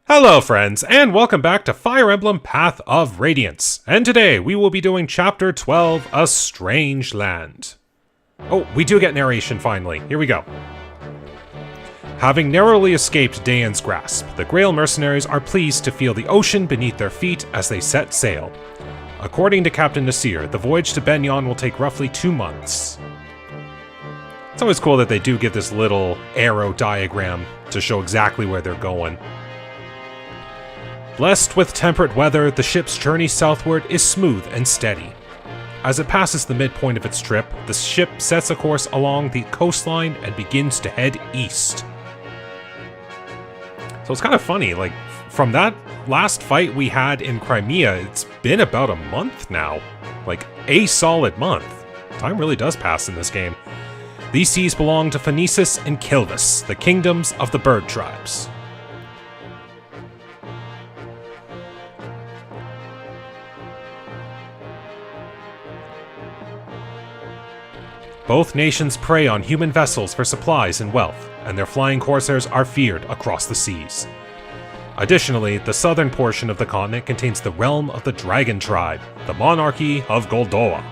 Hello friends, and welcome back to Fire Emblem Path of Radiance. And today we will be doing Chapter 12, A Strange Land. Oh, we do get narration finally. Here we go. Having narrowly escaped Dayan's grasp, the Grail mercenaries are pleased to feel the ocean beneath their feet as they set sail. According to Captain Nasir, the voyage to Benyon will take roughly 2 months. It's always cool that they do get this little arrow diagram to show exactly where they're going. Blessed with temperate weather, the ship's journey southward is smooth and steady. As it passes the midpoint of its trip, the ship sets a course along the coastline and begins to head east. So it's kind of funny, like, from that last fight we had in Crimea, it's been about a month now. Like, a solid month. Time really does pass in this game. These seas belong to Phoenicis and Kilvas, the kingdoms of the bird tribes. Both nations prey on human vessels for supplies and wealth, and their flying corsairs are feared across the seas. Additionally, the southern portion of the continent contains the realm of the Dragon Tribe, the monarchy of Goldoa.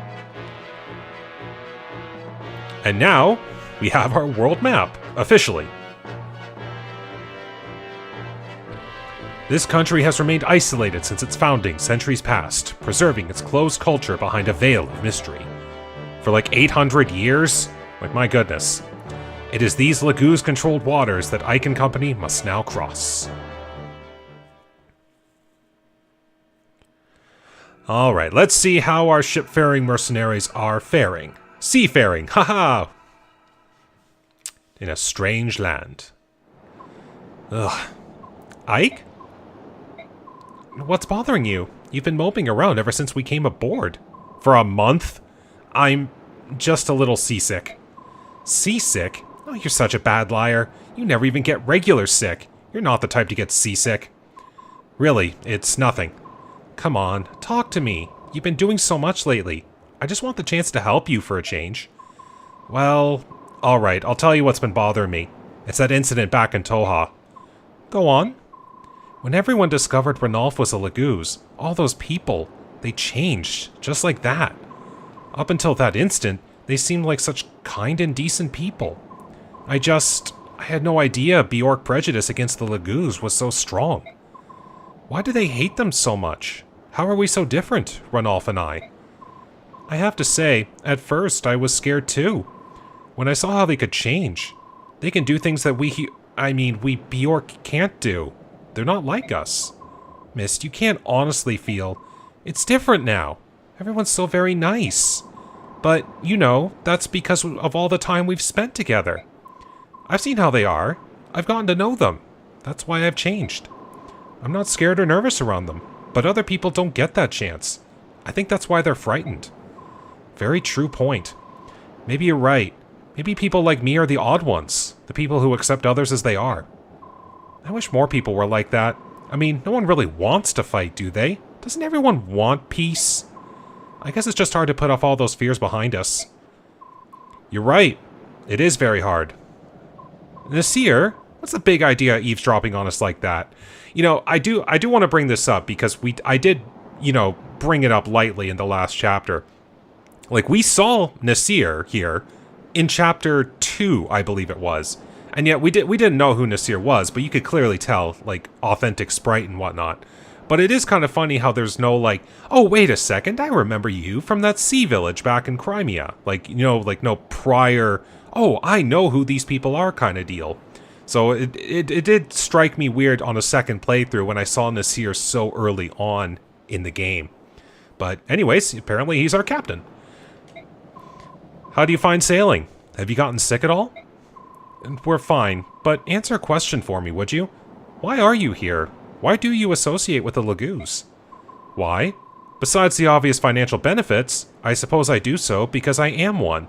And now, we have our world map, officially. This country has remained isolated since its founding centuries past, preserving its closed culture behind a veil of mystery. For like 800 years? Like, my goodness. It is these laguz-controlled waters that Ike and company must now cross. Alright, let's see how our shipfaring mercenaries are faring. Seafaring, haha! In a strange land. Ugh. Ike? What's bothering you? You've been moping around ever since we came aboard. For a month? I'm just a little seasick. Seasick? Oh, you're such a bad liar. You never even get regular sick. You're not the type to get seasick. Really, it's nothing. Come on, talk to me. You've been doing so much lately. I just want the chance to help you for a change. Well, alright, I'll tell you what's been bothering me. It's that incident back in Toha. Go on. When everyone discovered Ranulf was a laguz, all those people, they changed, just like that. Up until that instant, they seemed like such kind and decent people. I had no idea Bjork prejudice against the laguz was so strong. Why do they hate them so much? How are we so different, Ranulf and I? I have to say, at first I was scared too. When I saw how they could change. They can do things that we Bjork can't do. They're not like us. Mist, you can't honestly feel. It's different now. Everyone's so very nice. But, you know, that's because of all the time we've spent together. I've seen how they are. I've gotten to know them. That's why I've changed. I'm not scared or nervous around them, but other people don't get that chance. I think that's why they're frightened. Very true point. Maybe you're right. Maybe people like me are the odd ones, the people who accept others as they are. I wish more people were like that. I mean, no one really wants to fight, do they? Doesn't everyone want peace? I guess it's just hard to put off all those fears behind us. You're right. It is very hard. Nasir, what's the big idea eavesdropping on us like that? You know, I do want to bring this up because I did, you know, bring it up lightly in the last chapter. Like, we saw Nasir here in chapter 2, I believe it was. And yet we didn't know who Nasir was, but you could clearly tell, like, authentic sprite and whatnot. But it is kind of funny how there's no, like, oh, wait a second, I remember you from that sea village back in Crimea. Like, you know, like, no prior, oh, I know who these people are kind of deal. So it did strike me weird on a second playthrough when I saw Nasir so early on in the game. But anyways, apparently he's our captain. How do you find sailing? Have you gotten sick at all? We're fine, but answer a question for me, would you? Why are you here? Why do you associate with the laguz? Why? Besides the obvious financial benefits, I suppose I do so because I am one.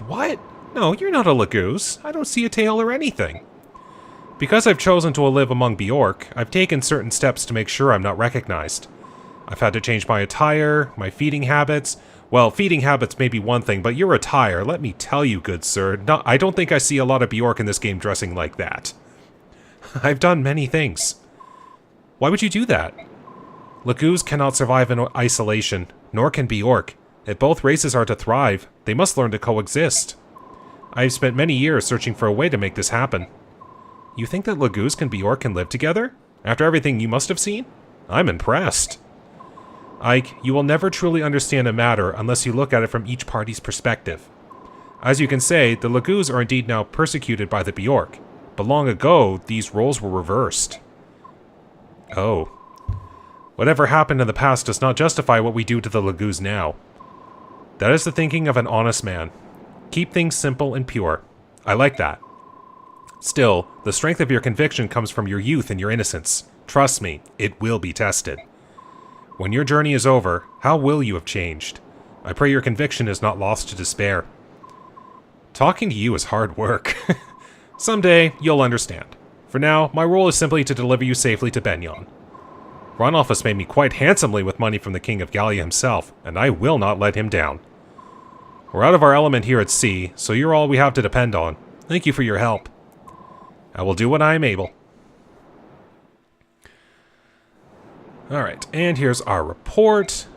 What? No, you're not a laguz. I don't see a tail or anything. Because I've chosen to live among Bjork, I've taken certain steps to make sure I'm not recognized. I've had to change my attire, my feeding habits. Well, feeding habits may be one thing, but your attire, let me tell you, good sir, I don't think I see a lot of Bjork in this game dressing like that. I've done many things. Why would you do that? Laguz cannot survive in isolation, nor can Bjork. If both races are to thrive, they must learn to coexist. I have spent many years searching for a way to make this happen. You think that Laguz and Bjork can live together? After everything you must have seen? I'm impressed. Ike, you will never truly understand a matter unless you look at it from each party's perspective. As you can say, the Laguz are indeed now persecuted by the Bjork, but long ago, these roles were reversed. Oh. Whatever happened in the past does not justify what we do to the Laguz now. That is the thinking of an honest man. Keep things simple and pure. I like that. Still, the strength of your conviction comes from your youth and your innocence. Trust me, it will be tested. When your journey is over, how will you have changed? I pray your conviction is not lost to despair. Talking to you is hard work. Someday, you'll understand. For now, my role is simply to deliver you safely to Benyon. Ranulf has paid me quite handsomely with money from the King of Gallia himself, and I will not let him down. We're out of our element here at sea, so you're all we have to depend on. Thank you for your help. I will do what I am able. Alright, and here's our report.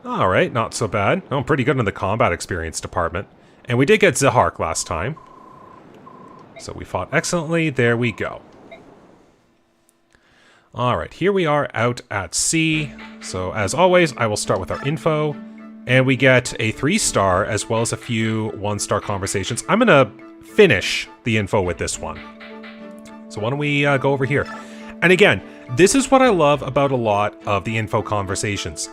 Alright, not so bad. I'm pretty good in the combat experience department. And we did get Zahark last time. So we fought excellently. There we go. Alright, here we are out at sea. So as always, I will start with our info. And we get a 3-star as well as a few 1-star conversations. I'm gonna finish the info with this one. So why don't we go over here. And again, this is what I love about a lot of the info conversations.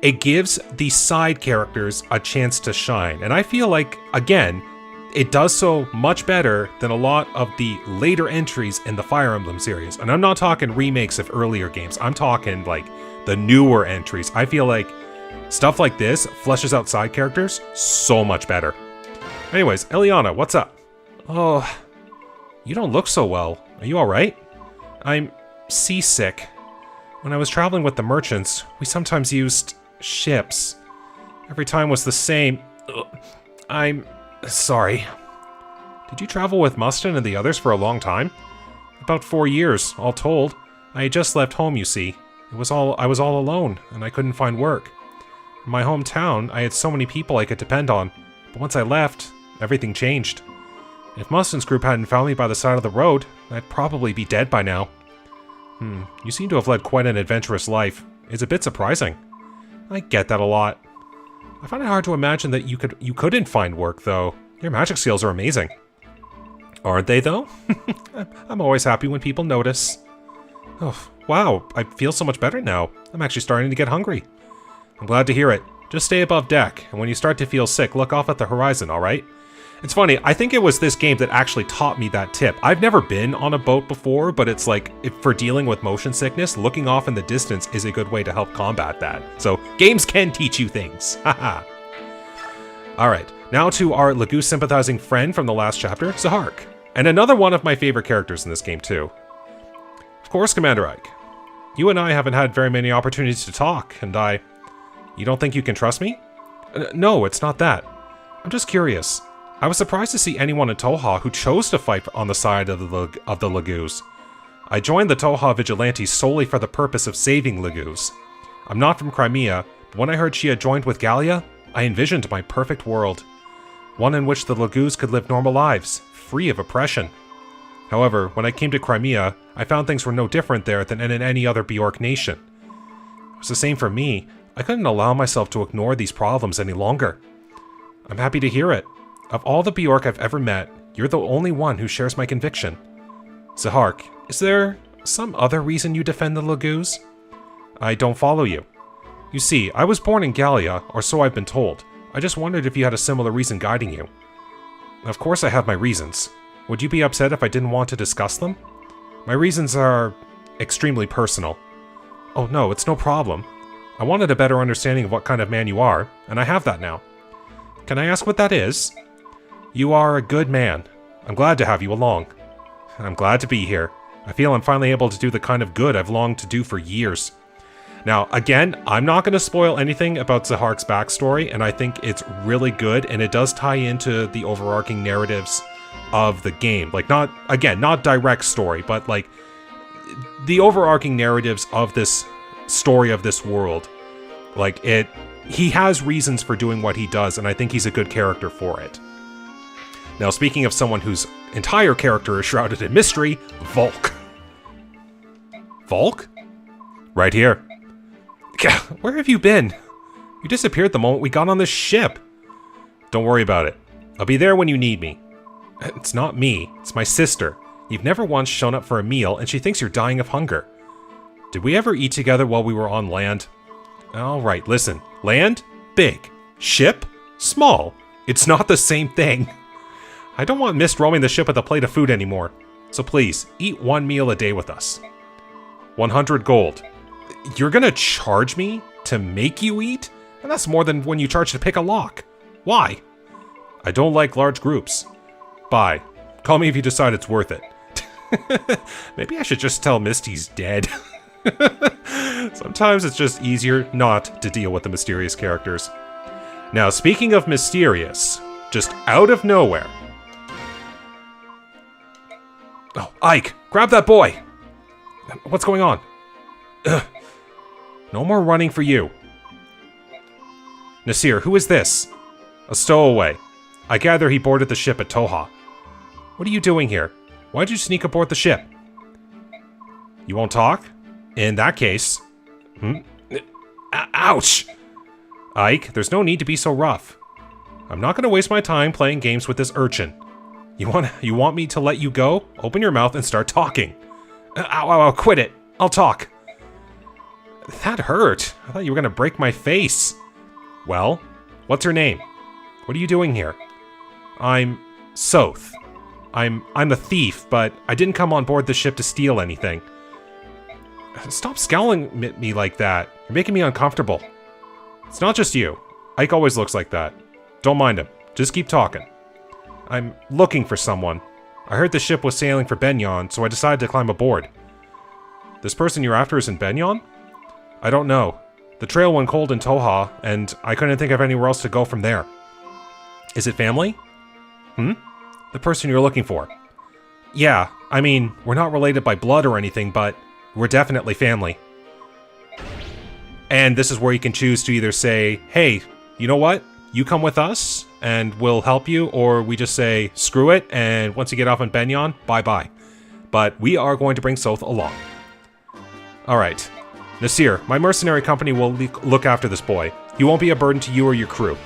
It gives the side characters a chance to shine. And I feel like, again, it does so much better than a lot of the later entries in the Fire Emblem series. And I'm not talking remakes of earlier games. I'm talking, like, the newer entries. I feel like stuff like this fleshes out side characters so much better. Anyways, Eliana, what's up? Oh, you don't look so well. Are you alright? I'm seasick. When I was traveling with the merchants, we sometimes used ships. Every time was the same. Ugh. I'm sorry. Did you travel with Mustin and the others for a long time? About 4 years, all told. I had just left home, you see. I was all alone, and I couldn't find work. In my hometown, I had so many people I could depend on, but once I left, everything changed. If Mustin's group hadn't found me by the side of the road, I'd probably be dead by now. You seem to have led quite an adventurous life. It's a bit surprising. I get that a lot. I find it hard to imagine that you couldn't find work, though. Your magic skills are amazing. Aren't they, though? I'm always happy when people notice. Oh, wow, I feel so much better now. I'm actually starting to get hungry. I'm glad to hear it. Just stay above deck, and when you start to feel sick, look off at the horizon, alright? It's funny, I think it was this game that actually taught me that tip. I've never been on a boat before, but it's like, for dealing with motion sickness, looking off in the distance is a good way to help combat that. So, games can teach you things. Haha. Alright, now to our Laguz sympathizing friend from the last chapter, Zahark. And another one of my favorite characters in this game, too. Of course, Commander Ike. You and I haven't had very many opportunities to talk, and You don't think you can trust me? No, it's not that. I'm just curious. I was surprised to see anyone in Toha who chose to fight on the side of the Laguz. I joined the Toha Vigilantes solely for the purpose of saving Laguz. I'm not from Crimea, but when I heard she had joined with Gallia, I envisioned my perfect world. One in which the Laguz could live normal lives, free of oppression. However, when I came to Crimea, I found things were no different there than in any other Bjork nation. It was the same for me. I couldn't allow myself to ignore these problems any longer. I'm happy to hear it. Of all the Bjork I've ever met, you're the only one who shares my conviction. Zahark, is there some other reason you defend the Laguz? I don't follow you. You see, I was born in Gallia, or so I've been told. I just wondered if you had a similar reason guiding you. Of course I have my reasons. Would you be upset if I didn't want to discuss them? My reasons are extremely personal. Oh no, it's no problem. I wanted a better understanding of what kind of man you are, and I have that now. Can I ask what that is? You are a good man. I'm glad to have you along. I'm glad to be here. I feel I'm finally able to do the kind of good I've longed to do for years. Now, again, I'm not going to spoil anything about Zahark's backstory, and I think it's really good, and it does tie into the overarching narratives of the game. Like, not direct story, but, like, the overarching narratives of this story of this world, like he has reasons for doing what he does, and I think he's a good character for it. Now, speaking of someone whose entire character is shrouded in mystery, Volk. Volk? Right here. Where have you been? You disappeared the moment we got on this ship. Don't worry about it. I'll be there when you need me. It's not me, it's my sister. You've never once shown up for a meal, and she thinks you're dying of hunger. Did we ever eat together while we were on land? Alright, listen. Land? Big. Ship? Small. It's not the same thing. I don't want Mist roaming the ship with a plate of food anymore. So please, eat 1 meal a day with us. 100 gold. You're gonna charge me to make you eat? And that's more than when you charge to pick a lock. Why? I don't like large groups. Bye. Call me if you decide it's worth it. Maybe I should just tell Mist he's dead. Sometimes it's just easier not to deal with the mysterious characters. Now, speaking of mysterious, just out of nowhere. Oh, Ike, grab that boy! What's going on? Ugh. No more running for you. Nasir, who is this? A stowaway. I gather he boarded the ship at Toha. What are you doing here? Why'd you sneak aboard the ship? You won't talk? In that case... Ouch! Ike, there's no need to be so rough. I'm not going to waste my time playing games with this urchin. You want me to let you go? Open your mouth and start talking. Ow, quit it. I'll talk. That hurt. I thought you were going to break my face. Well, what's her name? What are you doing here? I'm Soth. I'm a thief, but I didn't come on board the ship to steal anything. Stop scowling at me like that. You're making me uncomfortable. It's not just you. Ike always looks like that. Don't mind him. Just keep talking. I'm looking for someone. I heard the ship was sailing for Benyon, so I decided to climb aboard. This person you're after is in Benyon? I don't know. The trail went cold in Toha, and I couldn't think of anywhere else to go from there. Is it family? The person you're looking for. Yeah, I mean, we're not related by blood or anything, but we're definitely family. And this is where you can choose to either say, hey, you know what? You come with us, and we'll help you, or we just say, screw it, and once you get off in Benyon, bye-bye. But we are going to bring Soth along. Alright. Nasir, my mercenary company will look after this boy. He won't be a burden to you or your crew.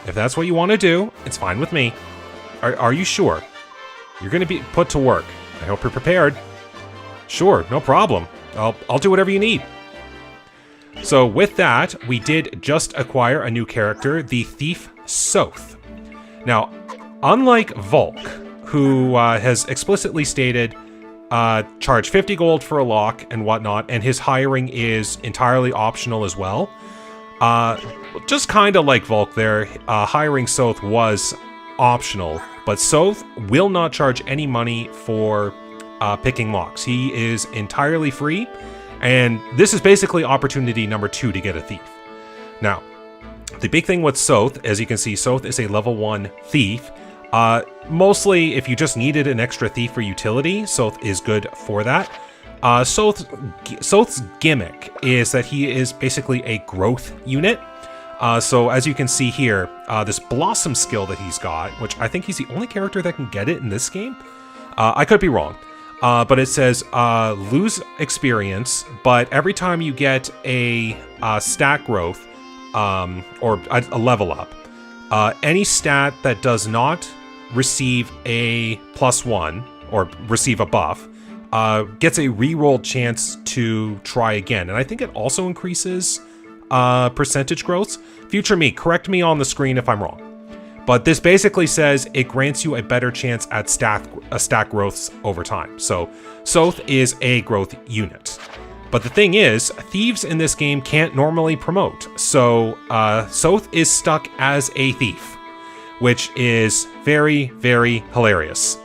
If that's what you want to do, it's fine with me. Are you sure? You're going to be put to work. I hope you're prepared. Sure, no problem. I'll do whatever you need. So with that, we did just acquire a new character, the Thief Soth. Now, unlike Volk, who has explicitly stated charge 50 gold for a lock and whatnot, and his hiring is entirely optional as well. Just kind of like Volk there, hiring Soth was optional, but Soth will not charge any money for picking locks. He is entirely free, and this is basically opportunity number 2 to get a thief. Now, the big thing with Soth, as you can see, Soth is a level 1 thief. Mostly, if you just needed an extra thief for utility, Soth is good for that. Soth's gimmick is that he is basically a growth unit. So as you can see here, this Blossom skill that he's got, which I think he's the only character that can get it in this game. I could be wrong. But it says, lose experience, but every time you get a stat growth, or a level up, any stat that does not receive a +1, or receive a buff, gets a reroll chance to try again. And I think it also increases percentage growths. Future me, correct me on the screen if I'm wrong. But this basically says it grants you a better chance at stat growths over time. So Soth is a growth unit. But the thing is, thieves in this game can't normally promote. So Soth is stuck as a thief, which is very, very hilarious.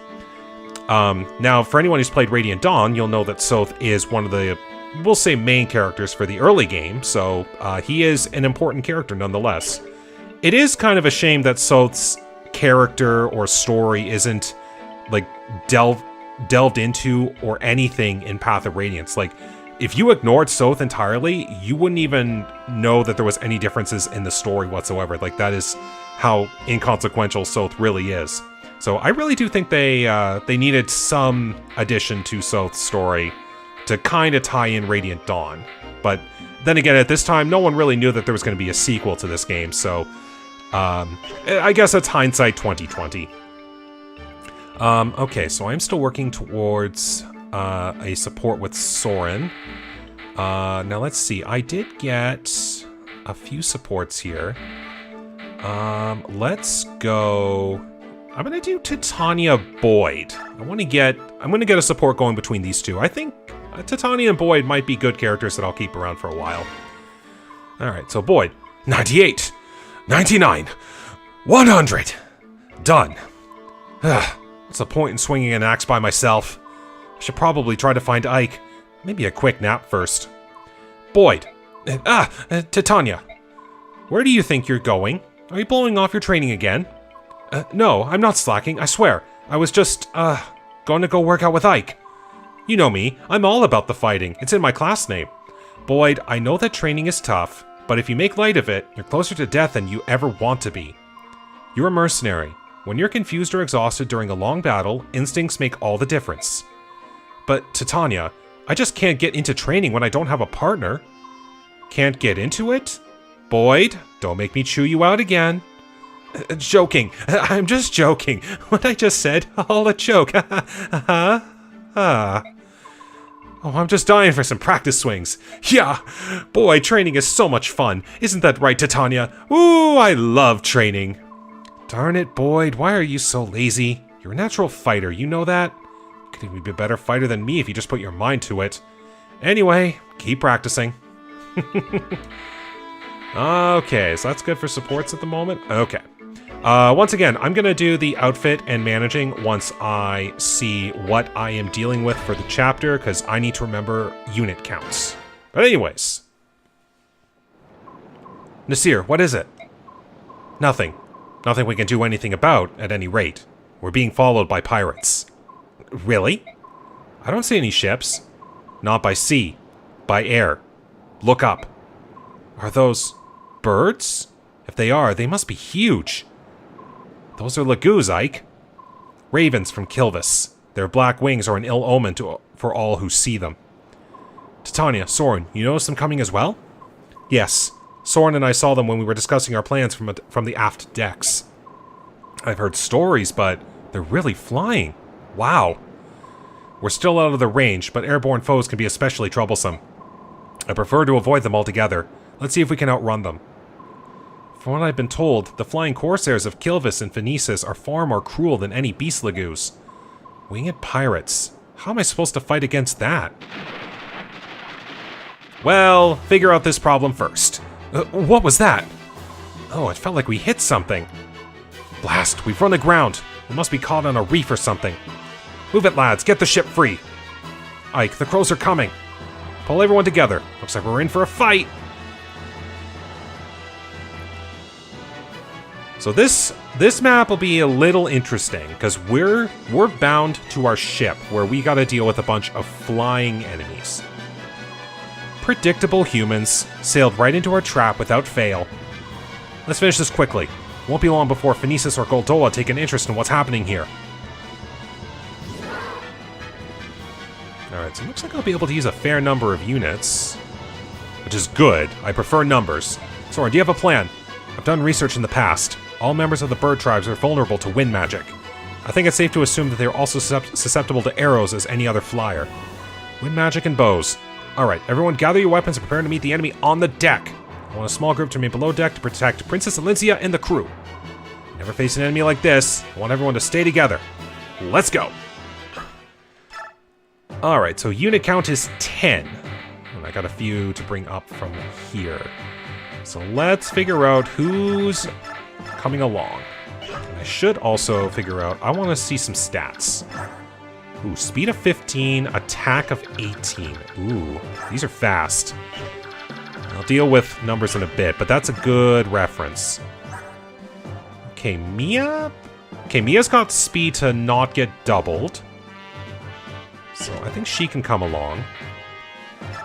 Now, for anyone who's played Radiant Dawn, you'll know that Soth is one of the, we'll say, main characters for the early game. So he is an important character nonetheless. It is kind of a shame that Soth's character or story isn't like delved delved into or anything in Path of Radiance. Like, if you ignored Soth entirely, you wouldn't even know that there was any differences in the story whatsoever. Like, that is how inconsequential Soth really is. So I really do think they needed some addition to Soth's story to kind of tie in Radiant Dawn. But then again, at this time, no one really knew that there was going to be a sequel to this game, so I guess that's hindsight 2020. Okay, so I'm still working towards a support with Soren. Now let's see, I did get a few supports here. Let's go... I'm gonna do Titania Boyd. I'm gonna get a support going between these two. I think Titania and Boyd might be good characters that I'll keep around for a while. Alright, so Boyd, 98, 99, 100. Done. What's the point in swinging an axe by myself? I should probably try to find Ike. Maybe a quick nap first. Boyd. Titania. Where do you think you're going? Are you blowing off your training again? No, I'm not slacking, I swear. I was just, going to go work out with Ike. You know me, I'm all about the fighting. It's in my class name. Boyd, I know that training is tough, but if you make light of it, you're closer to death than you ever want to be. You're a mercenary. When you're confused or exhausted during a long battle, instincts make all the difference. But, Titania, I just can't get into training when I don't have a partner. Can't get into it? Boyd, don't make me chew you out again. Joking. I'm just joking. What I just said, all a joke. Oh, I'm just dying for some practice swings. Yeah, boy, training is so much fun. Isn't that right, Titania? Ooh, I love training. Darn it, Boyd, why are you so lazy? You're a natural fighter, you know that? You could even be a better fighter than me if you just put your mind to it. Anyway, keep practicing. Okay, so that's good for supports at the moment. Okay. Once again, I'm going to do the outfit and managing once I see what I am dealing with for the chapter, because I need to remember unit counts. But anyways. Nasir, what is it? Nothing. Nothing we can do anything about, at any rate. We're being followed by pirates. Really? I don't see any ships. Not by sea. By air. Look up. Are those birds? If they are, they must be huge. Those are laguz, Ike. Ravens from Kilvas. Their black wings are an ill omen for all who see them. Titania, Soren, you notice them coming as well? Yes. Soren and I saw them when we were discussing our plans from the aft decks. I've heard stories, but they're really flying. Wow. We're still out of their range, but airborne foes can be especially troublesome. I prefer to avoid them altogether. Let's see if we can outrun them. From what I've been told, the flying corsairs of Kilvas and Phoenicis are far more cruel than any beast laguz. Winged pirates. How am I supposed to fight against that? Well, figure out this problem first. What was that? Oh, it felt like we hit something. Blast, we've run aground. We must be caught on a reef or something. Move it, lads, get the ship free. Ike, the crows are coming. Pull everyone together. Looks like we're in for a fight. So this map will be a little interesting, because we're bound to our ship, where we gotta deal with a bunch of flying enemies. Predictable humans sailed right into our trap without fail. Let's finish this quickly. Won't be long before Phoenicis or Goldoa take an interest in what's happening here. Alright, so it looks like I'll be able to use a fair number of units, which is good. I prefer numbers. Soren, do you have a plan? I've done research in the past. All members of the bird tribes are vulnerable to wind magic. I think it's safe to assume that they are also susceptible to arrows as any other flyer. Wind magic and bows. Alright, everyone gather your weapons and prepare to meet the enemy on the deck. I want a small group to remain below deck to protect Princess Alencia and the crew. Never face an enemy like this. I want everyone to stay together. Let's go! Alright, so unit count is 10. And I got a few to bring up from here. So let's figure out who's coming along. And I should also figure out, I want to see some stats. Ooh, speed of 15, attack of 18. Ooh, these are fast. I'll deal with numbers in a bit, but that's a good reference. Okay, Mia? Okay, Mia's got speed to not get doubled. So I think she can come along.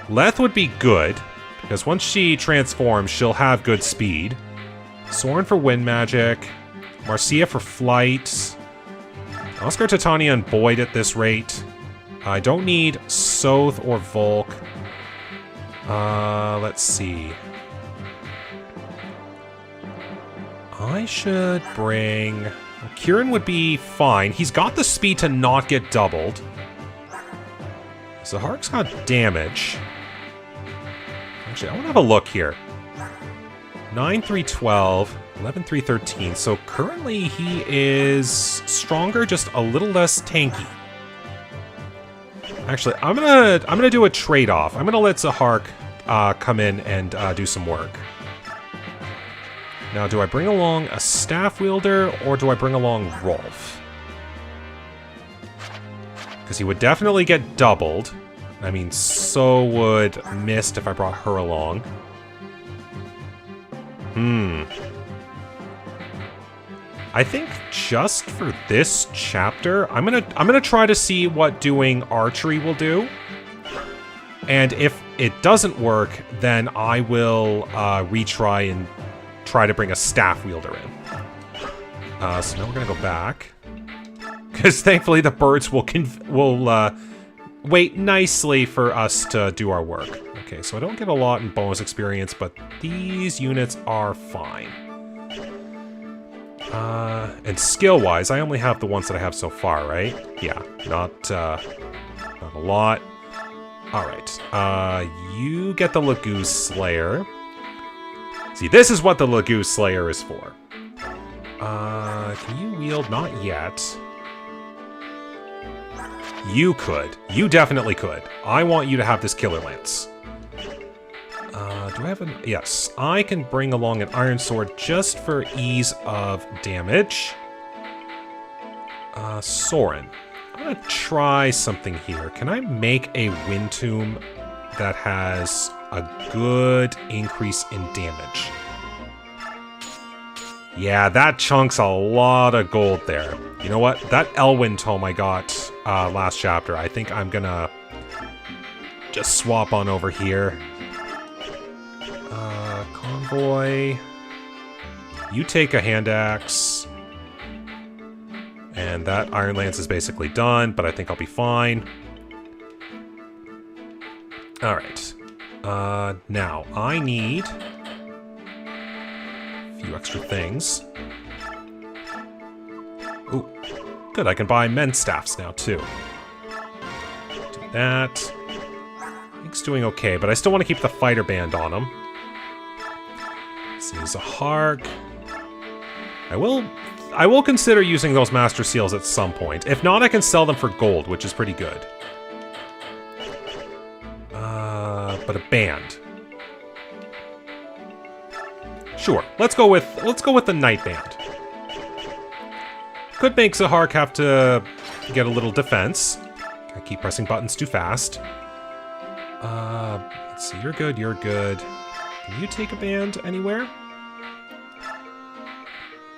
Leth would be good, because once she transforms, she'll have good speed. Soren for wind magic. Marcia for flight. Oscar, Titania, and Boyd at this rate. I don't need Soth or Volk. Let's see. I should bring... Kieran would be fine. He's got the speed to not get doubled. Zahark's got damage. Actually, I want to have a look here. 9, 3, 12, 11, 3, 13. So currently he is stronger, just a little less tanky. Actually, I'm gonna do a trade-off. I'm gonna let Zahark come in and do some work. Now, do I bring along a staff wielder or do I bring along Rolf? Because he would definitely get doubled. I mean, so would Mist if I brought her along. I think just for this chapter, I'm gonna try to see what doing archery will do. And if it doesn't work, then I will retry and try to bring a staff wielder in. So now we're gonna go back. Because thankfully the birds will wait nicely for us to do our work. Okay, so I don't get a lot in bonus experience, but these units are fine. And skill-wise, I only have the ones that I have so far, right? Yeah, not a lot. Alright, you get the Laguz Slayer. See, this is what the Laguz Slayer is for. Can you wield? Not yet. You could. You definitely could. I want you to have this Killer Lance. Do I have an... Yes, I can bring along an Iron Sword just for ease of damage. Soren. I'm gonna try something here. Can I make a Wind Tomb that has a good increase in damage? Yeah, that chunks a lot of gold there. You know what? That Elwyn tome I got last chapter, I think I'm gonna just swap on over here. Convoy. You take a hand axe. And that Iron Lance is basically done, but I think I'll be fine. Alright. Now, I need a few extra things. Ooh, good, I can buy men's staffs now, too. Do that. Hank's doing okay, but I still want to keep the fighter band on him. Let's see, Zahark. I will consider using those Master Seals at some point. If not, I can sell them for gold, which is pretty good. But a band. Sure, let's go with the Night Band. Could make Zahark have to get a little defense. I keep pressing buttons too fast. Let's see, you're good, you're good. Can you take a band anywhere?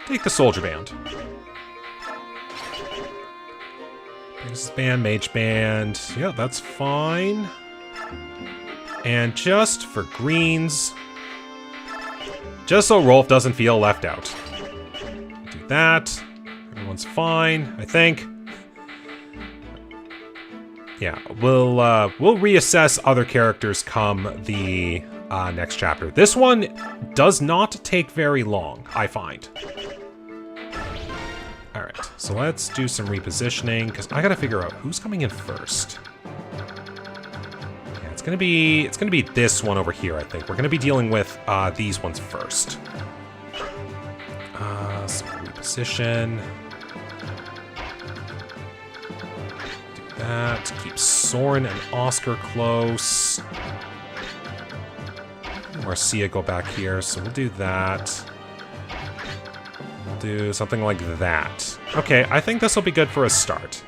Take the Soldier Band. Pegasus Band, Mage Band. Yeah, that's fine. And just for greens, just so Rolf doesn't feel left out. Do that. Everyone's fine, I think. Yeah, we'll reassess other characters come the next chapter. This one does not take very long, I find. Alright, so let's do some repositioning, because I gotta figure out who's coming in first. Yeah, it's gonna be this one over here, I think. We're gonna be dealing with these ones first. So reposition. Do that. Keep Soren and Oscar close. Marcia go back here, so we'll do that. We'll do something like that. Okay, I think this will be good for a start.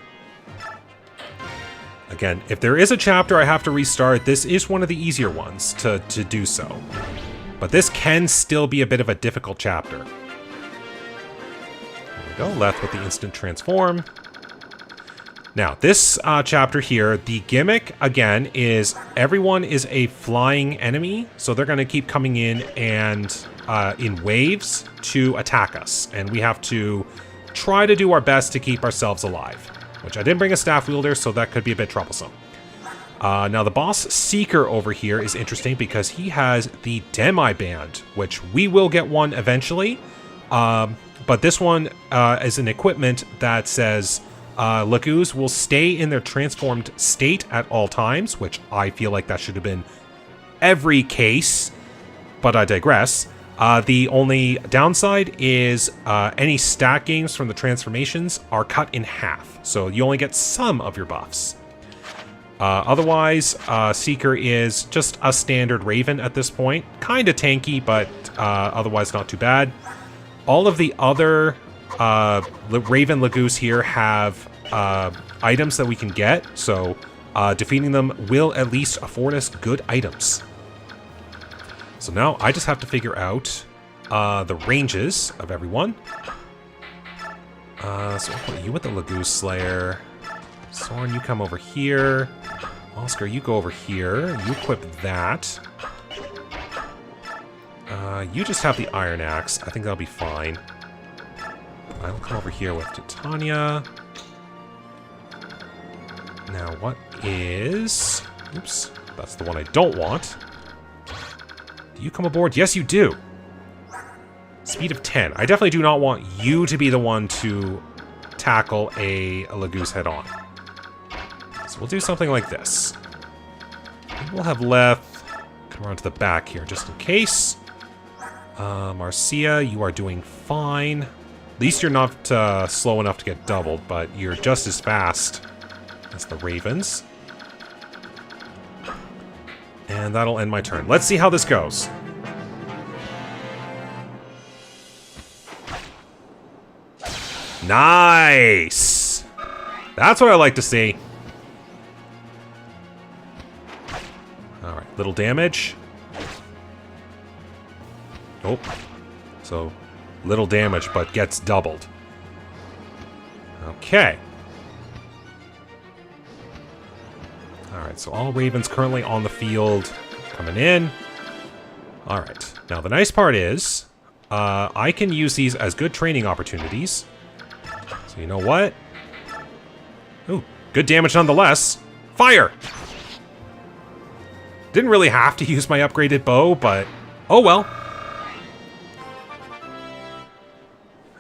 Again, if there is a chapter I have to restart, this is one of the easier ones to do so. But this can still be a bit of a difficult chapter. There we go, Leth with the instant transform. Now, this chapter here, the gimmick, again, is everyone is a flying enemy, so they're going to keep coming in and in waves to attack us, and we have to try to do our best to keep ourselves alive, which I didn't bring a staff wielder, so that could be a bit troublesome. Now, the boss Seeker over here is interesting because he has the Demi Band, which we will get one eventually, but this one is an equipment that says... laguz will stay in their transformed state at all times, which I feel like that should have been every case, but I digress. The only downside is any stat gains from the transformations are cut in half, so you only get some of your buffs. Otherwise, Seeker is just a standard Raven at this point. Kind of tanky, but otherwise not too bad. All of the other... Raven laguz here have items that we can get, so defeating them will at least afford us good items. So now I just have to figure out the ranges of everyone. So I'll put you with the Laguz Slayer. Soren, you come over here. Oscar, you go over here. You equip that. You just have the Iron Axe. I think that'll be fine. I will come over here with Titania. Now, what is... Oops, that's the one I don't want. Do you come aboard? Yes, you do. Speed of 10. I definitely do not want you to be the one to tackle a Laguz head-on. So we'll do something like this. We'll have Leth come around to the back here just in case. Marcia, you are doing fine. At least you're not slow enough to get doubled, but you're just as fast as the Ravens. And that'll end my turn. Let's see how this goes. Nice! That's what I like to see. Alright, little damage. Nope. So... little damage, but gets doubled. Okay. Alright, so all Ravens currently on the field coming in. Alright, now the nice part is, I can use these as good training opportunities. So you know what? Ooh, good damage nonetheless. Fire! Didn't really have to use my upgraded bow, but oh well.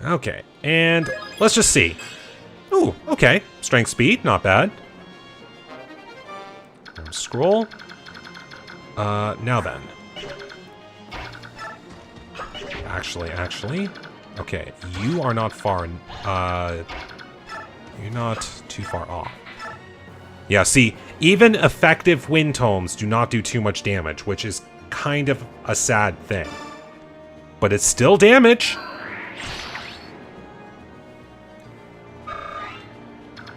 Okay, and let's just see. Ooh, okay. Strength speed, not bad. Scroll. Now then. Actually. Okay, you are not far... you're not too far off. Yeah, see, even effective wind tomes do not do too much damage, which is kind of a sad thing. But it's still damage!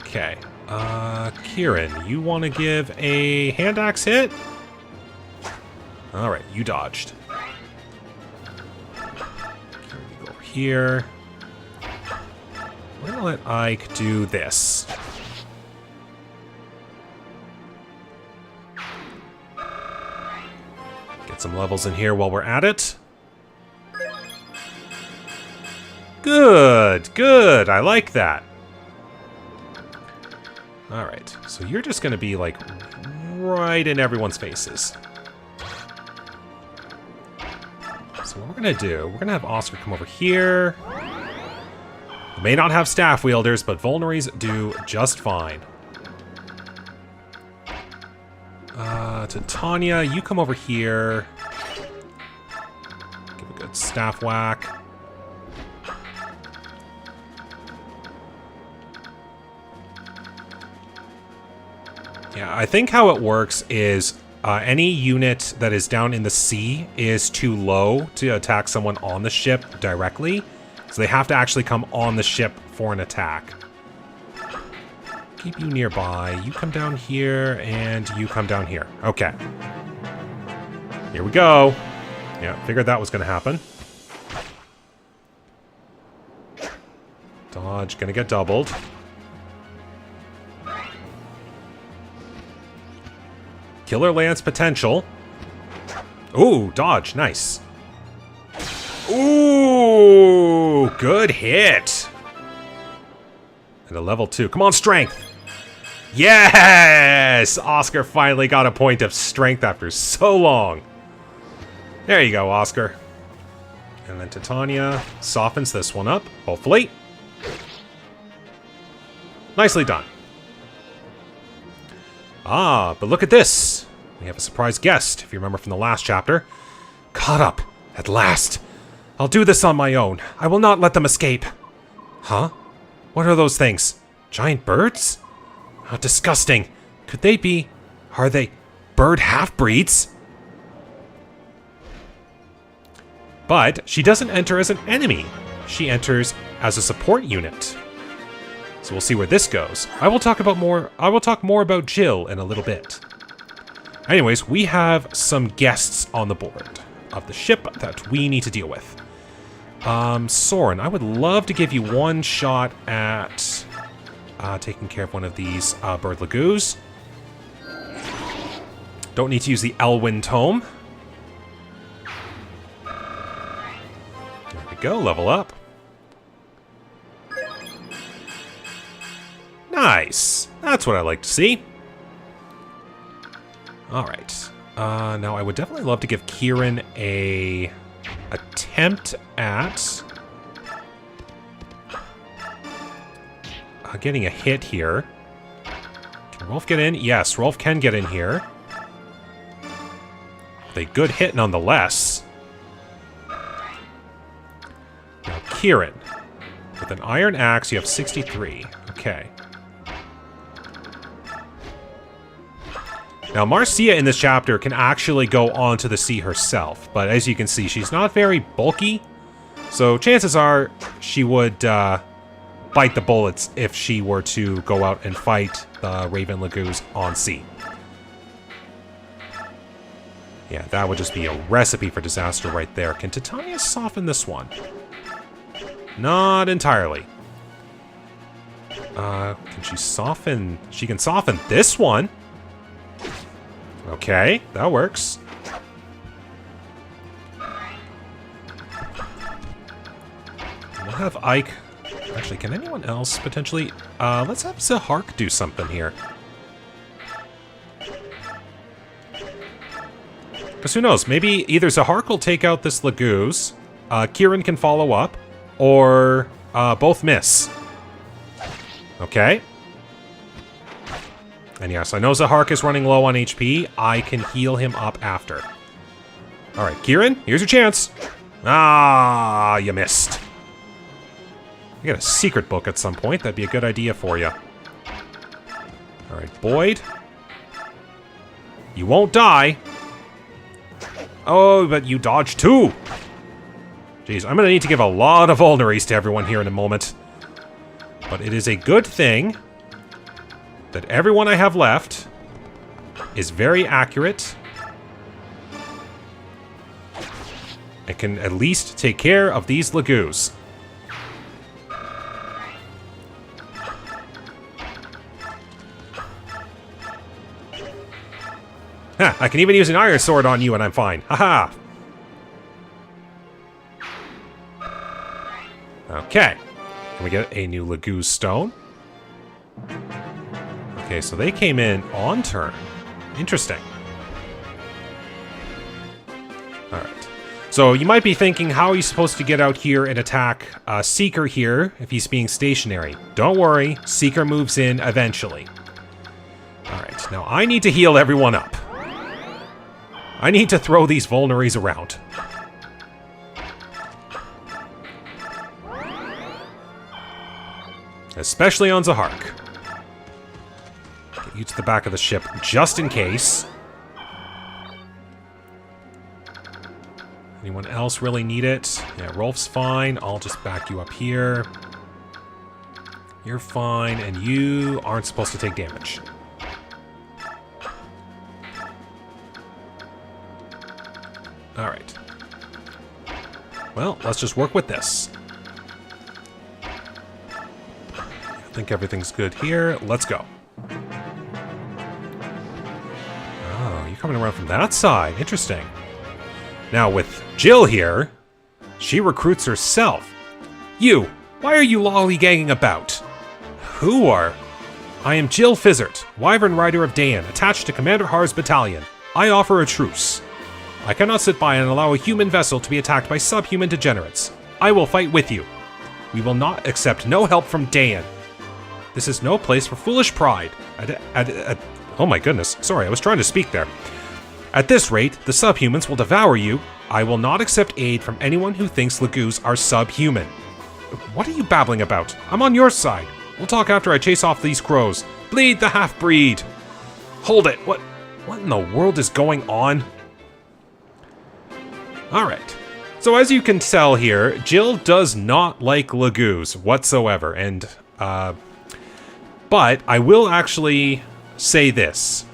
Okay. Kieran, you want to give a hand axe hit? Alright, you dodged. Kieran, you go over here. We're gonna let Ike do this. Get some levels in here while we're at it. Good, good, I like that. Alright, so you're just gonna be, like, right in everyone's faces. So what we're gonna do, we're gonna have Oscar come over here. We may not have staff wielders, but Vulneries do just fine. Titania, you come over here. Give a good staff whack. Yeah, I think how it works is any unit that is down in the sea is too low to attack someone on the ship directly. So they have to actually come on the ship for an attack. Keep you nearby. You come down here, and you come down here. Okay. Here we go. Yeah, figured that was going to happen. Dodge, gonna get doubled. Killer Lance potential. Ooh, dodge. Nice. Ooh, good hit. And a level 2. Come on, strength. Yes! Oscar finally got a point of strength after so long. There you go, Oscar. And then Titania softens this one up, hopefully. Nicely done. Ah, but look at this. We have a surprise guest, if you remember from the last chapter. Caught up, at last. I'll do this on my own. I will not let them escape. Huh? What are those things? Giant birds? How disgusting. Could they be... Are they bird half-breeds? But she doesn't enter as an enemy. She enters as a support unit. So we'll see where this goes. I will talk more about Jill in a little bit. Anyways, we have some guests on the board of the ship that we need to deal with. Soren, I would love to give you one shot at taking care of one of these bird laguz. Don't need to use the Elwyn Tome. There we go, level up. Nice! That's what I like to see. Alright. Now I would definitely love to give Kieran a attempt at getting a hit here. Can Rolf get in? Yes, Rolf can get in here. With a good hit nonetheless. Now Kieran. With an iron axe, you have 63. Okay. Now, Marcia in this chapter can actually go onto the sea herself, but as you can see, she's not very bulky, so chances are she would bite the bullets if she were to go out and fight the Raven Laguz on sea. Yeah, that would just be a recipe for disaster right there. Can Titania soften this one? Not entirely. Can she soften... She can soften this one. Okay, that works. We'll have Ike... Actually, can anyone else potentially... let's have Zahark do something here. Because who knows, maybe either Zahark will take out this Laguz, Kieran can follow up, or both miss. Okay. And yes, I know Zahark is running low on HP. I can heal him up after. Alright, Kieran, here's your chance. Ah, you missed. You get a secret book at some point. That'd be a good idea for you. Alright, Boyd. You won't die. Oh, but you dodged too. Jeez, I'm gonna need to give a lot of vulneraries to everyone here in a moment. But it is a good thing that everyone I have left is very accurate. I can at least take care of these Laguz. Ha! I can even use an iron sword on you and I'm fine. Haha! Okay. Can we get a new Laguz stone? Okay, so they came in on turn. Interesting. Alright. So you might be thinking, how are you supposed to get out here and attack Seeker here if he's being stationary? Don't worry, Seeker moves in eventually. Alright, now I need to heal everyone up. I need to throw these vulneraries around. Especially on Zahark. Get you to the back of the ship, just in case. Anyone else really need it? Yeah, Rolf's fine. I'll just back you up here. You're fine, and you aren't supposed to take damage. Alright. Well, let's just work with this. I think everything's good here. Let's go. Oh, you're coming around from that side. Interesting. Now, with Jill here, she recruits herself. You, why are you lollygagging about? Who are... I am Jill Fizzert, Wyvern Rider of Dayan, attached to Commander Har's battalion. I offer a truce. I cannot sit by and allow a human vessel to be attacked by subhuman degenerates. I will fight with you. We will not accept no help from Dayan. This is no place for foolish pride. Oh my goodness, sorry, I was trying to speak there. At this rate, the subhumans will devour you. I will not accept aid from anyone who thinks laguz are subhuman. What are you babbling about? I'm on your side. We'll talk after I chase off these crows. Bleed the half-breed! Hold it! What in the world is going on? Alright. So as you can tell here, Jill does not like laguz whatsoever, and, but I will actually say this.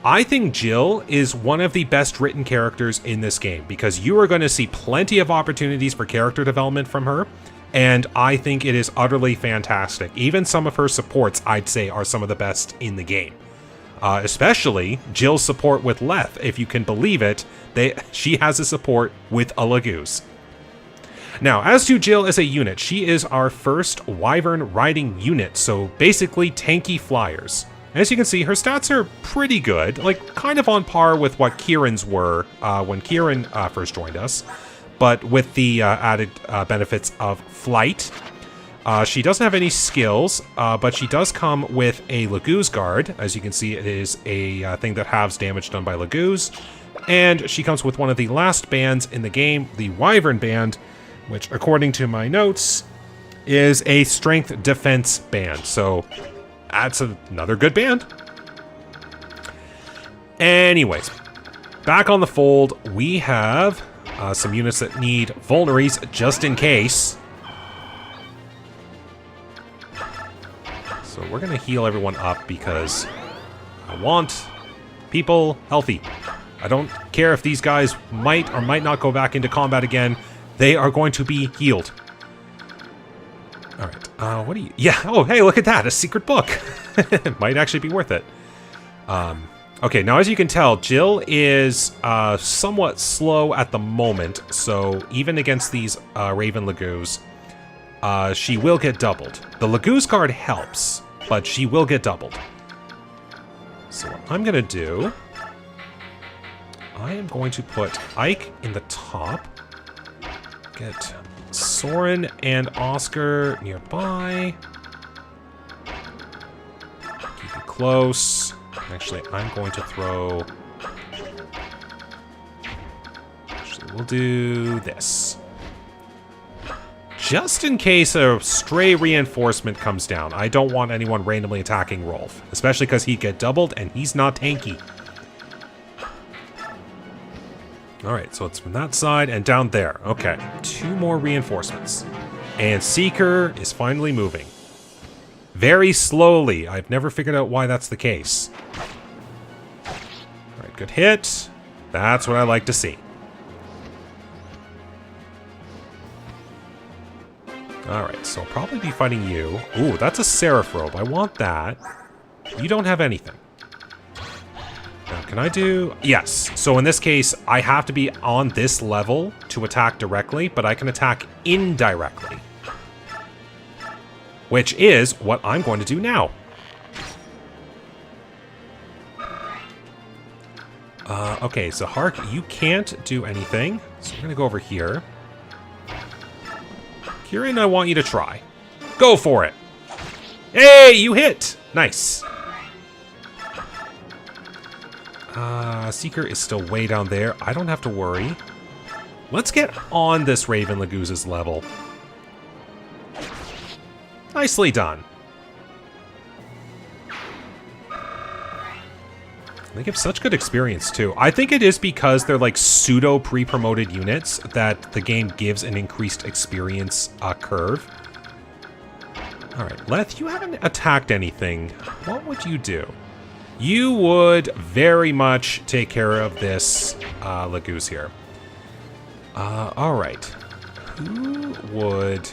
I think Jill is one of the best written characters in this game, because you are going to see plenty of opportunities for character development from her, and I think it is utterly fantastic. Even some of her supports, I'd say, are some of the best in the game. Especially Jill's support with Leth, if you can believe it, she has a support with a laguz. Now, as to Jill as a unit, she is our first Wyvern riding unit, so basically tanky flyers. As you can see, her stats are pretty good, like kind of on par with what Kieran's were when Kieran first joined us, but with the added benefits of flight. She doesn't have any skills, but she does come with a laguz guard. As you can see, it is a thing that halves damage done by laguz. And she comes with one of the last bands in the game, the Wyvern band, which, according to my notes, is a strength defense band. So that's another good band. Anyways, back on the fold, we have some units that need vulneries just in case. So we're going to heal everyone up because I want people healthy. I don't care if these guys might or might not go back into combat again. They are going to be healed. All right. What do you... Yeah. Oh, hey, look at that. A secret book. It might actually be worth it. Okay, now as you can tell, Jill is somewhat slow at the moment. So even against these Raven laguz, she will get doubled. The laguz guard helps, but she will get doubled. So what I'm going to do... I am going to put Ike in the top. Get Soren and Oscar nearby. Keep it close. Actually, I'm going to throw... Actually, we'll do this. Just in case a stray reinforcement comes down. I don't want anyone randomly attacking Rolf. Especially because he'd get doubled and he's not tanky. Alright, so it's from that side and down there. Okay, 2 more reinforcements. And Seeker is finally moving. Very slowly. I've never figured out why that's the case. Alright, good hit. That's what I like to see. Alright, so I'll probably be fighting you. Ooh, that's a Seraph Robe. I want that. You don't have anything. Now, can I do... Yes. So in this case, I have to be on this level to attack directly, but I can attack indirectly. Which is what I'm going to do now. Okay, so Hark, you can't do anything. So we're going to go over here. Kieran, I want you to try. Go for it. Hey, you hit! Nice. Seeker is still way down there. I don't have to worry. Let's get on this Raven laguz's level. Nicely done. They give such good experience, too. I think it is because they're like pseudo pre-promoted units that the game gives an increased experience curve. Alright, Leth, you haven't attacked anything. What would you do? You would very much take care of this laguz here. Alright. Who would...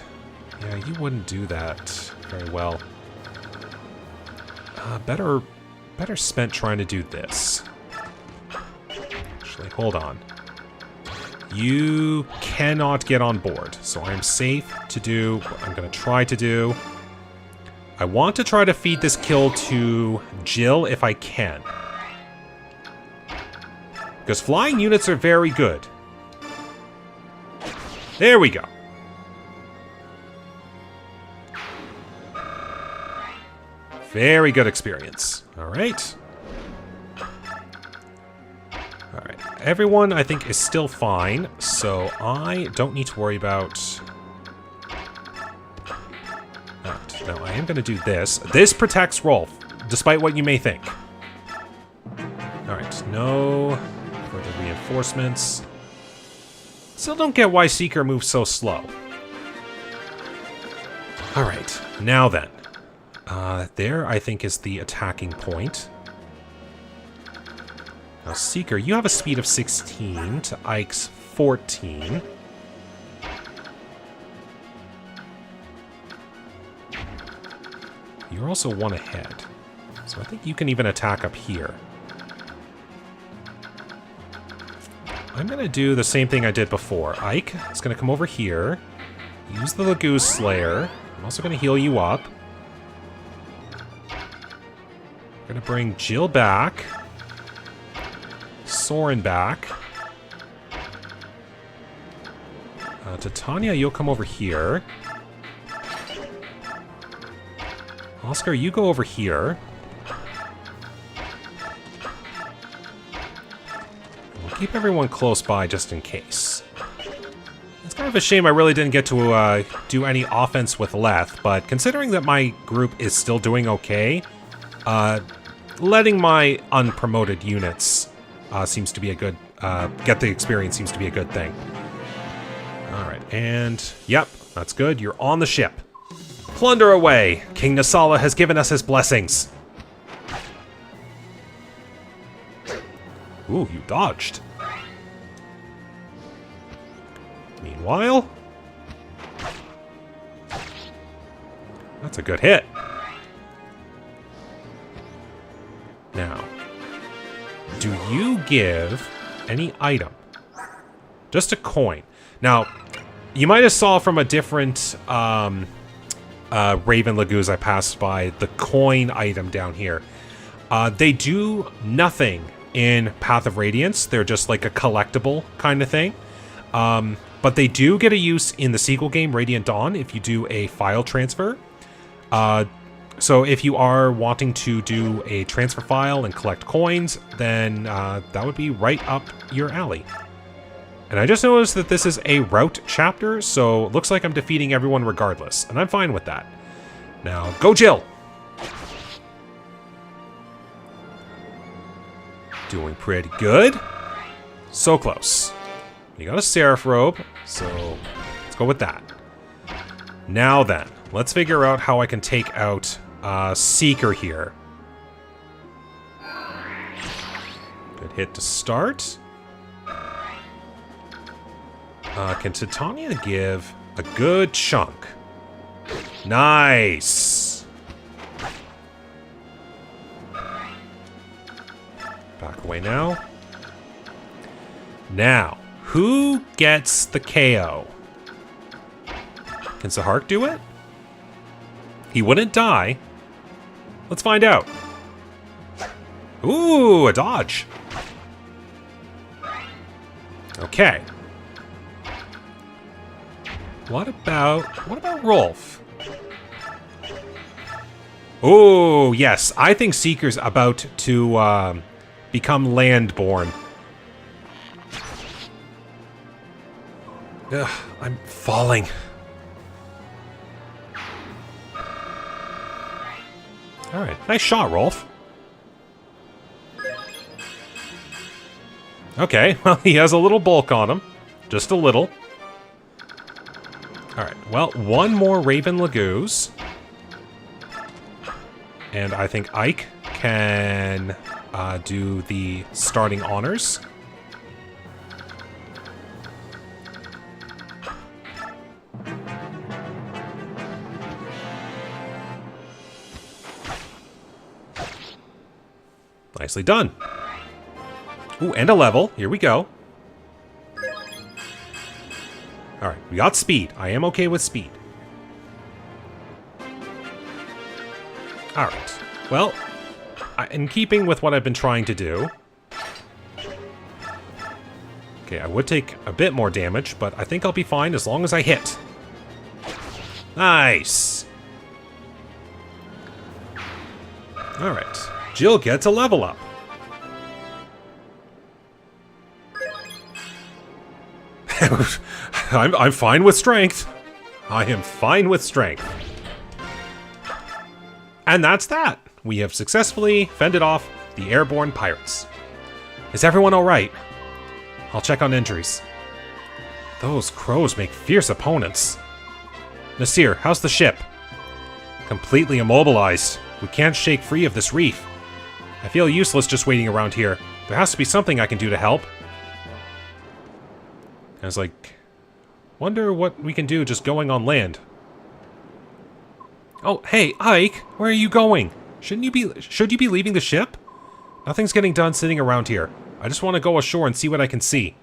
Yeah, you wouldn't do that very well. Better spent trying to do this. Actually, hold on. You cannot get on board, so I'm safe to do what I'm going to try to do. I want to try to feed this kill to Jill if I can. Because flying units are very good. There we go. Very good experience. Alright. Alright. Everyone, I think, is still fine, so I don't need to worry about that. Now, I am going to do this. This protects Rolf, despite what you may think. Alright, no further reinforcements. Still don't get why Seeker moves so slow. Alright, now then. There, I think, is the attacking point. Now, Seeker, you have a speed of 16 to Ike's 14. You're also one ahead. So I think you can even attack up here. I'm going to do the same thing I did before. Ike is going to come over here. Use the Laguz Slayer. I'm also going to heal you up. Gonna bring Jill back. Soren back. Titania, you'll come over here. Oscar, you go over here. We'll keep everyone close by just in case. It's kind of a shame I really didn't get to do any offense with Leth, but considering that my group is still doing okay, letting my unpromoted units seems to be a good... get the experience seems to be a good thing. Alright, and... Yep, that's good. You're on the ship. Plunder away! King Nasala has given us his blessings. Ooh, you dodged. Meanwhile... That's a good hit. Now, do you give any item? Just a coin. Now, you might have saw from a different Raven Laguz I passed by the coin item down here. They do nothing in Path of Radiance. They're just like a collectible kind of thing. But they do get a use in the sequel game, Radiant Dawn, if you do a file transfer. So if you are wanting to do a transfer file and collect coins, then that would be right up your alley. And I just noticed that this is a route chapter, so it looks like I'm defeating everyone regardless, and I'm fine with that. Now, go Jill! Doing pretty good. So close. You got a Seraph Robe, so let's go with that. Now then, let's figure out how I can take out Seeker here. Good hit to start. Can Titania give a good chunk? Nice! Back away now. Now, who gets the KO? Can Sahark do it? He wouldn't die. Let's find out. Ooh, a dodge. Okay. What about Rolf? Oh, yes. I think Seeker's about to become landborn. Ugh, I'm falling. Alright, nice shot, Rolf. Okay, well, he has a little bulk on him. Just a little. Alright, well, one more Raven Laguz. And I think Ike can do the starting honors. Nicely done. Ooh, and a level. Here we go. Alright, we got speed. I am okay with speed. Alright. Well, in keeping with what I've been trying to do... Okay, I would take a bit more damage, but I think I'll be fine as long as I hit. Nice! Alright. Jill gets a level up. I'm fine with strength. I am fine with strength. And that's that. We have successfully fended off the airborne pirates. Is everyone alright? I'll check on injuries. Those crows make fierce opponents. Nasir, how's the ship? Completely immobilized. We can't shake free of this reef. I feel useless just waiting around here. There has to be something I can do to help. I was like, wonder what we can do just going on land. Oh, hey, Ike, where are you going? Should you be leaving the ship? Nothing's getting done sitting around here. I just want to go ashore and see what I can see.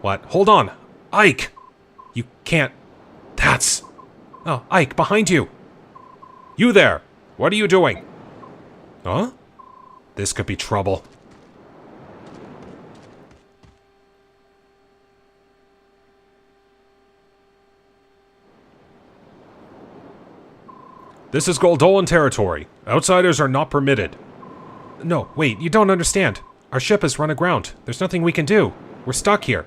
What? Hold on. Ike! You can't... That's... Oh, Ike, behind you! You there! What are you doing? Huh? This could be trouble. This is Goldoan territory. Outsiders are not permitted. No, wait, you don't understand. Our ship has run aground. There's nothing we can do. We're stuck here.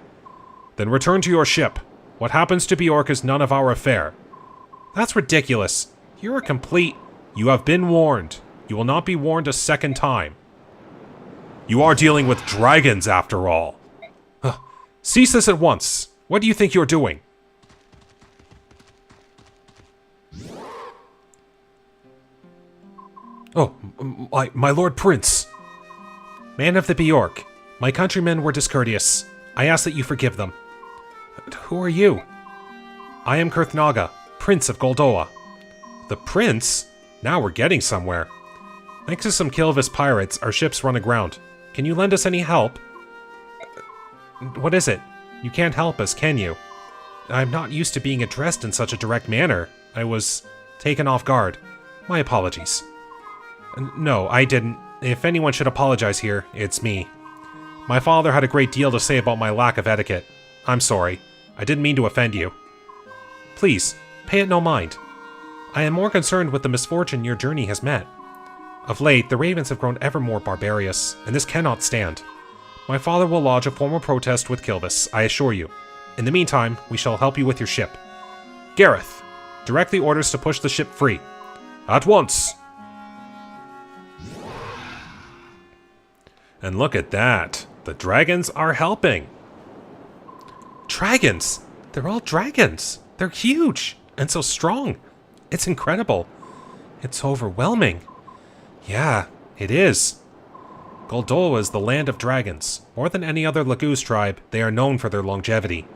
Then return to your ship. What happens to Bjork is none of our affair. That's ridiculous. You're a complete... You have been warned. You will not be warned a second time. You are dealing with dragons, after all. Cease this at once. What do you think you're doing? Oh, my Lord Prince. Man of the Bjork, my countrymen were discourteous. I ask that you forgive them. Who are you? I am Kurthnaga, Prince of Goldoa. The Prince? Now we're getting somewhere. Thanks to some Kilvas pirates, our ship's run aground. Can you lend us any help? What is it? You can't help us, can you? I'm not used to being addressed in such a direct manner. I was taken off guard. My apologies. No, I didn't. If anyone should apologize here, it's me. My father had a great deal to say about my lack of etiquette. I'm sorry. I didn't mean to offend you. Please, pay it no mind. I am more concerned with the misfortune your journey has met. Of late, the ravens have grown ever more barbarous, and this cannot stand. My father will lodge a formal protest with Kilvas, I assure you. In the meantime, we shall help you with your ship. Gareth, direct the orders to push the ship free. At once! And look at that. The dragons are helping. Dragons! They're all dragons. They're huge and so strong. It's incredible. It's overwhelming. Yeah, it is. Goldoa is the land of dragons. More than any other laguz tribe, they are known for their longevity.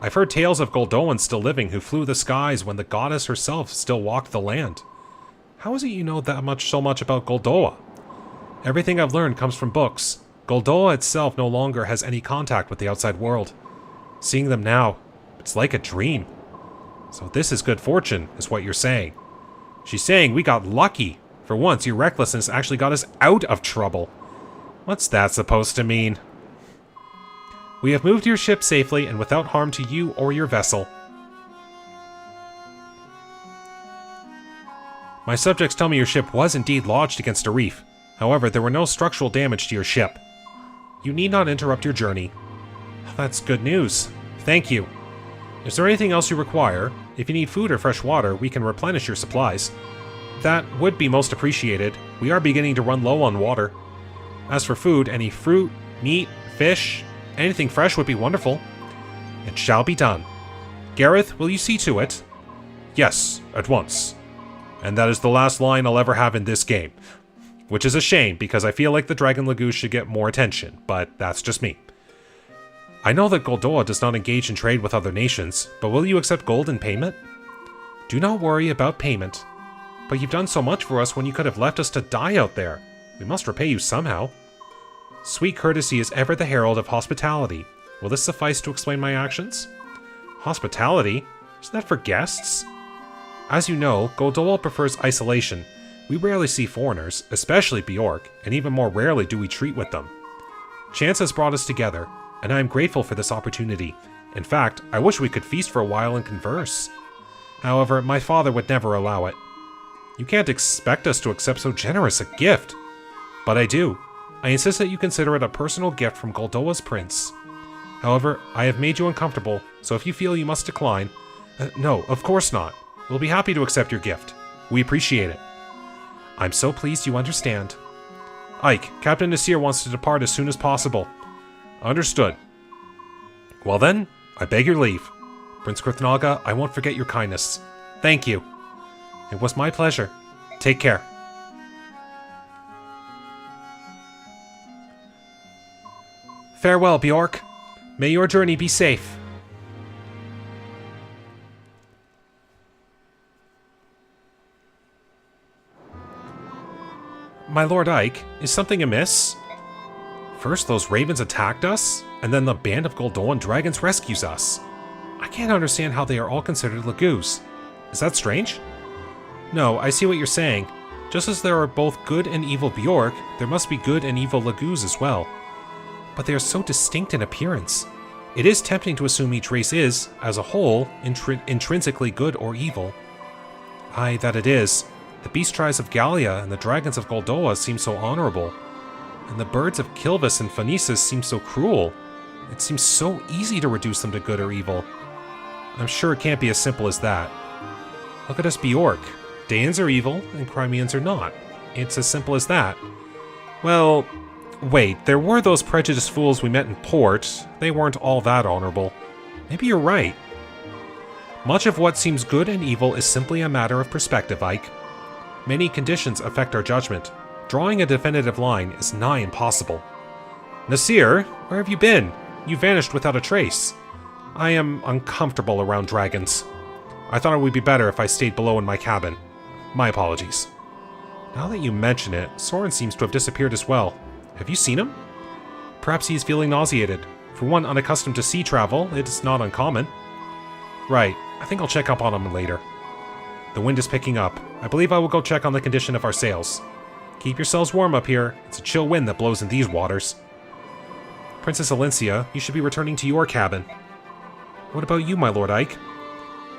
I've heard tales of Goldoans still living who flew the skies when the goddess herself still walked the land. How is it you know so much about Goldoa? Everything I've learned comes from books. Goldoa itself no longer has any contact with the outside world. Seeing them now, it's like a dream. So this is good fortune, is what you're saying. She's saying we got lucky. For once, your recklessness actually got us out of trouble. What's that supposed to mean? We have moved your ship safely and without harm to you or your vessel. My subjects tell me your ship was indeed lodged against a reef. However, there were no structural damage to your ship. You need not interrupt your journey. That's good news. Thank you. Is there anything else you require? If you need food or fresh water, we can replenish your supplies. That would be most appreciated. We are beginning to run low on water. As for food, any fruit, meat, fish, anything fresh would be wonderful. It shall be done. Gareth, will you see to it? Yes, at once. And that is the last line I'll ever have in this game. Which is a shame, because I feel like the Dragon Laguz should get more attention, but that's just me. I know that Goldoa does not engage in trade with other nations, but will you accept gold in payment? Do not worry about payment. But you've done so much for us when you could have left us to die out there. We must repay you somehow. Sweet courtesy is ever the herald of hospitality. Will this suffice to explain my actions? Hospitality? Isn't that for guests? As you know, Goldoa prefers isolation. We rarely see foreigners, especially Bjork, and even more rarely do we treat with them. Chance has brought us together, and I am grateful for this opportunity. In fact, I wish we could feast for a while and converse. However, my father would never allow it. You can't expect us to accept so generous a gift. But I do. I insist that you consider it a personal gift from Goldoa's prince. However, I have made you uncomfortable, so if you feel you must decline... no, of course not. We'll be happy to accept your gift. We appreciate it. I'm so pleased you understand. Ike, Captain Nasir wants to depart as soon as possible. Understood. Well then, I beg your leave. Prince Krithnaga, I won't forget your kindness. Thank you. It was my pleasure. Take care. Farewell, Bjork. May your journey be safe. My Lord Ike, is something amiss? First those ravens attacked us, and then the band of Goldoan dragons rescues us. I can't understand how they are all considered laguz. Is that strange? No, I see what you're saying. Just as there are both good and evil Bjork, there must be good and evil laguz as well. But they are so distinct in appearance. It is tempting to assume each race is, as a whole, intrinsically good or evil. Aye, that it is. The beast tribes of Gallia and the dragons of Goldoa seem so honorable. And the birds of Kilvas and Phoenicis seem so cruel. It seems so easy to reduce them to good or evil. I'm sure it can't be as simple as that. Look at us Bjork. Danes are evil, and Crimeans are not. It's as simple as that. Well... wait, there were those prejudiced fools we met in port. They weren't all that honorable. Maybe you're right. Much of what seems good and evil is simply a matter of perspective, Ike. Many conditions affect our judgment. Drawing a definitive line is nigh impossible. Nasir, where have you been? You vanished without a trace. I am uncomfortable around dragons. I thought it would be better if I stayed below in my cabin. My apologies. Now that you mention it, Soren seems to have disappeared as well. Have you seen him? Perhaps he is feeling nauseated. For one unaccustomed to sea travel, it is not uncommon. Right, I think I'll check up on him later. The wind is picking up. I believe I will go check on the condition of our sails. Keep yourselves warm up here. It's a chill wind that blows in these waters. Princess Alencia, you should be returning to your cabin. What about you, my Lord Ike?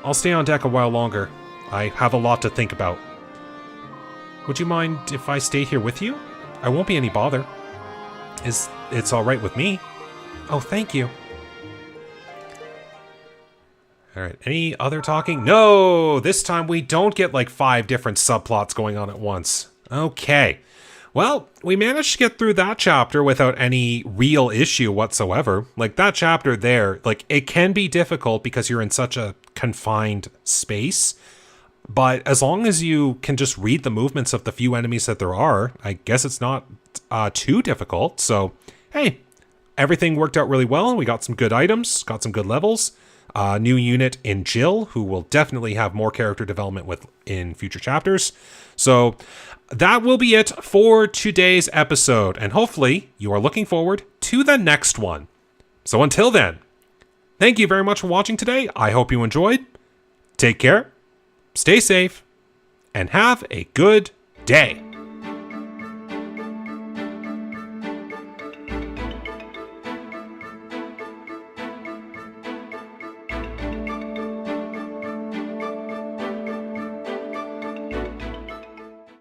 I'll stay on deck a while longer. I have a lot to think about. Would you mind if I stayed here with you? I won't be any bother. It's alright with me. Oh, thank you. Alright, any other talking? No! This time we don't get like 5 different subplots going on at once. Okay. Well, we managed to get through that chapter without any real issue whatsoever. Like, that chapter there, like, it can be difficult because you're in such a confined space. But as long as you can just read the movements of the few enemies that there are, I guess it's not too difficult. So, hey, everything worked out really well. We got some good items, got some good levels. New unit in Jill, who will definitely have more character development with in future chapters. So that will be it for today's episode. And hopefully you are looking forward to the next one. So until then, thank you very much for watching today. I hope you enjoyed. Take care. Stay safe, and have a good day.